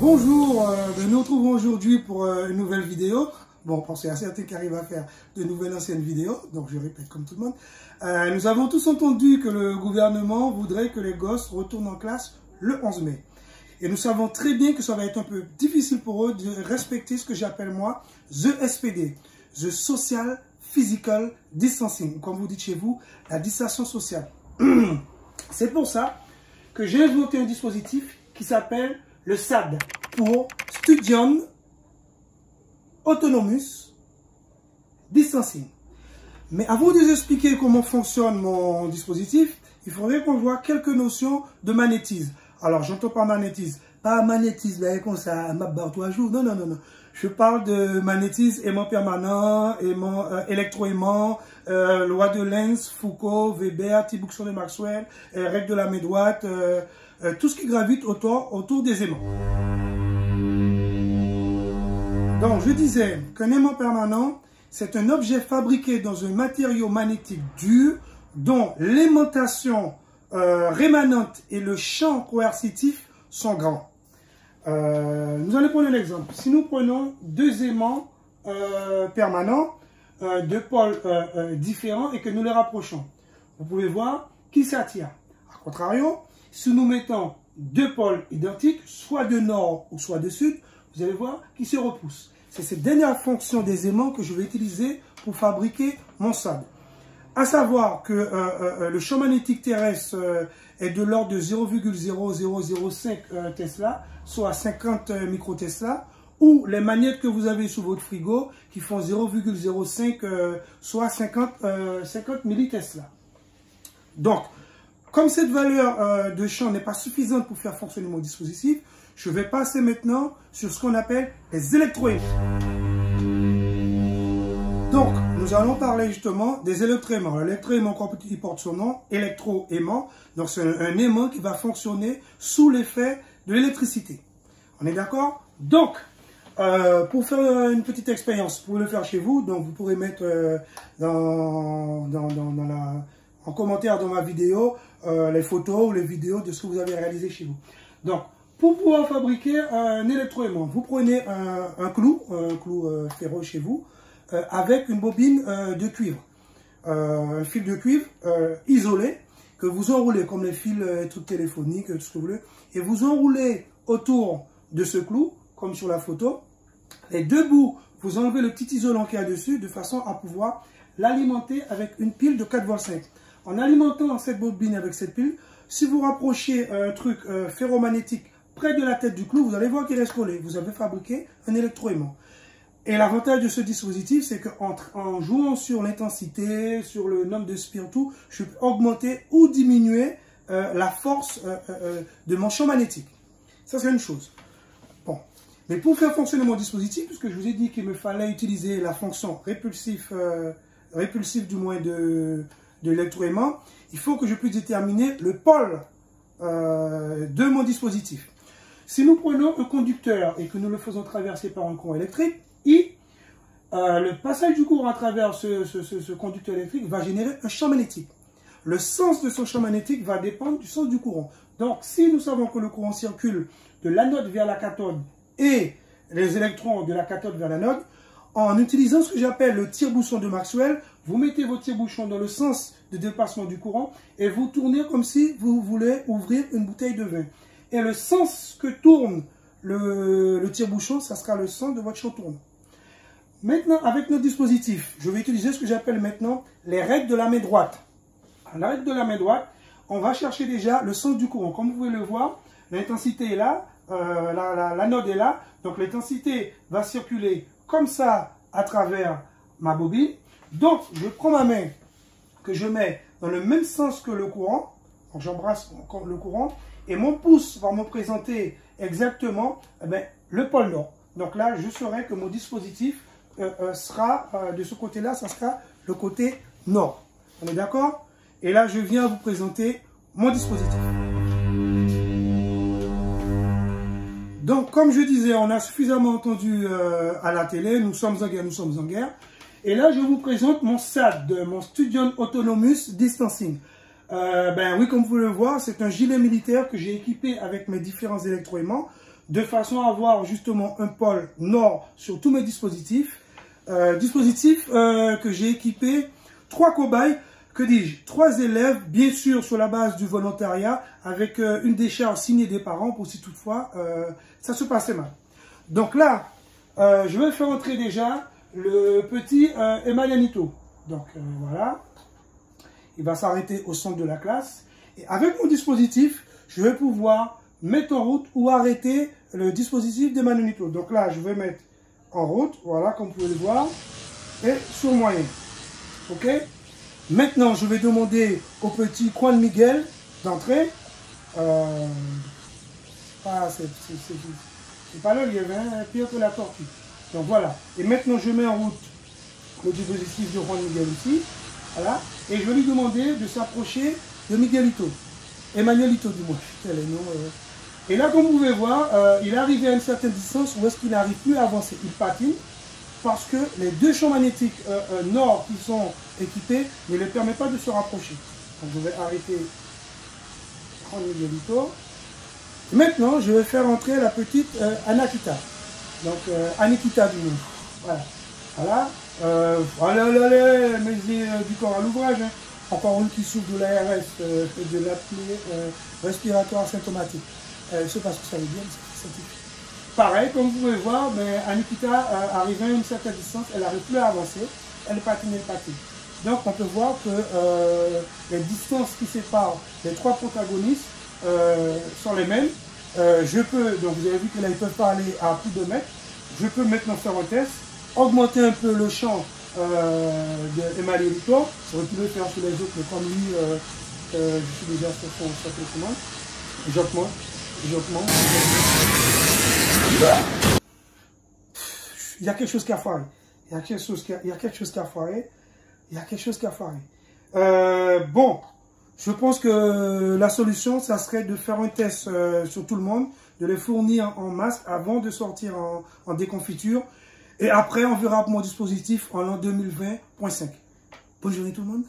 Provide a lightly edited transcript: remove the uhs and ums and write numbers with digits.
Bonjour, nous nous retrouvons aujourd'hui pour une nouvelle vidéo. Bon, pensez à certains qui arrivent à faire de nouvelles anciennes vidéos, donc je répète comme tout le monde. Nous avons tous entendu que le gouvernement voudrait que les gosses retournent en classe le 11 mai. Et nous savons très bien que ça va être un peu difficile pour eux de respecter ce que j'appelle moi The SPD, The Social Physical Distancing, comme vous dites chez vous, la distanciation sociale. C'est pour ça que j'ai inventé un dispositif qui s'appelle le SAD, pour Studium Autonomous Distancing. Mais avant de vous expliquer comment fonctionne mon dispositif, il faudrait qu'on voit quelques notions de magnétisme. Alors, j'entends pas magnétisme, pas magnétisme, comme ça, map barre 3 jours, non, non, non, non. Je parle de magnétisme, aimant permanent, aimant électroaimant, loi de Lenz, Foucault, Weber, attribution de Maxwell, règle de la main droite, tout ce qui gravite autour des aimants. Donc, je disais qu'un aimant permanent, c'est un objet fabriqué dans un matériau magnétique dur dont l'aimantation rémanente et le champ coercitif sont grands. Nous allons prendre un exemple. Si nous prenons deux aimants permanents, deux pôles différents et que nous les rapprochons, vous pouvez voir qu'ils s'attirent. A contrario, si nous mettons deux pôles identiques, soit de nord ou soit de sud, vous allez voir qu'ils se repoussent. C'est cette dernière fonction des aimants que je vais utiliser pour fabriquer mon SAD. À savoir que le champ magnétique terrestre est de l'ordre de 0,0005 Tesla, soit 50 microtesla, ou les magnettes que vous avez sous votre frigo qui font 0,05, soit 50 millitesla. Donc, comme cette valeur de champ n'est pas suffisante pour faire fonctionner mon dispositif, je vais passer maintenant sur ce qu'on appelle les électroaimants. Donc, nous allons parler justement des électroaimants. L'électroaimant, comme il porte son nom, électroaimant. Donc, c'est un aimant qui va fonctionner sous l'effet de l'électricité. On est d'accord? Donc, pour faire une petite expérience, vous pouvez le faire chez vous. Donc, vous pourrez mettre en commentaire dans ma vidéo les photos ou les vidéos de ce que vous avez réalisé chez vous. Donc, pour pouvoir fabriquer un électroaimant, vous prenez un clou ferro chez vous, avec une bobine de cuivre, un fil de cuivre isolé, que vous enroulez comme les fils trucs téléphoniques, tout ce que vous voulez, et vous enroulez autour de ce clou, comme sur la photo. Les deux bouts, vous enlevez le petit isolant qu'il y a dessus, de façon à pouvoir l'alimenter avec une pile de 4,5 V. En alimentant cette bobine avec cette pile, si vous rapprochez un truc ferromagnétique près de la tête du clou, vous allez voir qu'il reste collé. Vous avez fabriqué un électroaimant. Et l'avantage de ce dispositif, c'est qu'en jouant sur l'intensité, sur le nombre de spiritus, je peux augmenter ou diminuer la force de mon champ magnétique. Ça, c'est une chose. Bon. Mais pour faire fonctionner mon dispositif, puisque je vous ai dit qu'il me fallait utiliser la fonction répulsive du moins de l'électroaimant, il faut que je puisse déterminer le pôle de mon dispositif. Si nous prenons un conducteur et que nous le faisons traverser par un courant électrique, le passage du courant à travers ce conducteur électrique va générer un champ magnétique. Le sens de ce champ magnétique va dépendre du sens du courant. Donc, si nous savons que le courant circule de l'anode vers la cathode et les électrons de la cathode vers l'anode, en utilisant ce que j'appelle le tire-bouchon de Maxwell, vous mettez vos tire-bouchons dans le sens de déplacement du courant et vous tournez comme si vous voulez ouvrir une bouteille de vin. Et le sens que tourne le tire-bouchon, ça sera le sens de votre chaud-tourne. Maintenant, avec notre dispositif, je vais utiliser ce que j'appelle maintenant les règles de la main droite. À la règle de la main droite, on va chercher déjà le sens du courant. Comme vous pouvez le voir, l'intensité est là, l'anode est là, donc l'intensité va circuler comme ça à travers ma bobine. Donc, je prends ma main que je mets dans le même sens que le courant, donc j'embrasse le courant, et mon pouce va me présenter exactement le pôle nord. Donc là, je saurai que mon dispositif sera, de ce côté-là, ça sera le côté nord. On est d'accord? Et là, je viens vous présenter mon dispositif. Donc, comme je disais, on a suffisamment entendu à la télé, nous sommes en guerre, nous sommes en guerre. Et là, je vous présente mon SAD, mon Studium Autonomous Distancing. Oui, comme vous le voyez, c'est un gilet militaire que j'ai équipé avec mes différents électroaimants. de façon à avoir justement un pôle nord sur tous mes dispositifs. Que j'ai équipé 3 cobayes, que dis-je, 3 élèves, bien sûr sur la base du volontariat, avec une décharge signée des parents pour si toutefois ça se passait mal. Donc là, je vais faire entrer déjà le petit Emilianito. Donc voilà, il va s'arrêter au centre de la classe. Et avec mon dispositif, je vais pouvoir mettre en route ou arrêter le dispositif d'Emilianito. Donc là, je vais mettre en route, voilà, comme vous pouvez le voir, et sur moyen. Ok. Maintenant, je vais demander au petit Juan Miguel d'entrer. C'est pas le lièvre, hein, pire que la tortue. Donc voilà. Et maintenant, je mets en route le dispositif de Juan Miguel ici. Voilà. Et je vais lui demander de s'approcher de Miguelito. Emmanuelito, du moins. Et là, comme vous pouvez voir, il est arrivé à une certaine distance où est-ce qu'il n'arrive plus à avancer. Il patine parce que les 2 champs magnétiques nord qui sont équipés ne les permettent pas de se rapprocher. Donc je vais arrêter Juan Miguelito. Et maintenant, je vais faire entrer la petite Anakita. Donc Anikita du monde. Voilà. Voilà. Allez, mais du corps à l'ouvrage. Hein. Encore une qui souffre de l'ARS, de l'apnée respiratoire symptomatique. Je ne sais pas ce que ça veut dire, mais c'est scientifique. Pareil, comme vous pouvez voir, mais Anikita arrive à une certaine distance, elle n'arrive plus à avancer, elle patine. Donc on peut voir que les distances qui séparent les 3 protagonistes sont les mêmes. Je peux, donc vous avez vu que là ils ne peuvent pas aller à plus de mètres, je peux maintenant faire un test, augmenter un peu le champ d'Emilianito, j'aurais pu le faire sur les autres, mais comme lui, je suis déjà sur son commande, j'augmente. Il y a quelque chose qui a foiré. Bon, je pense que la solution, ça serait de faire un test sur tout le monde, de les fournir en masque avant de sortir en déconfiture. Et après, on verra mon dispositif en l'an 2020.5. Bonne journée tout le monde.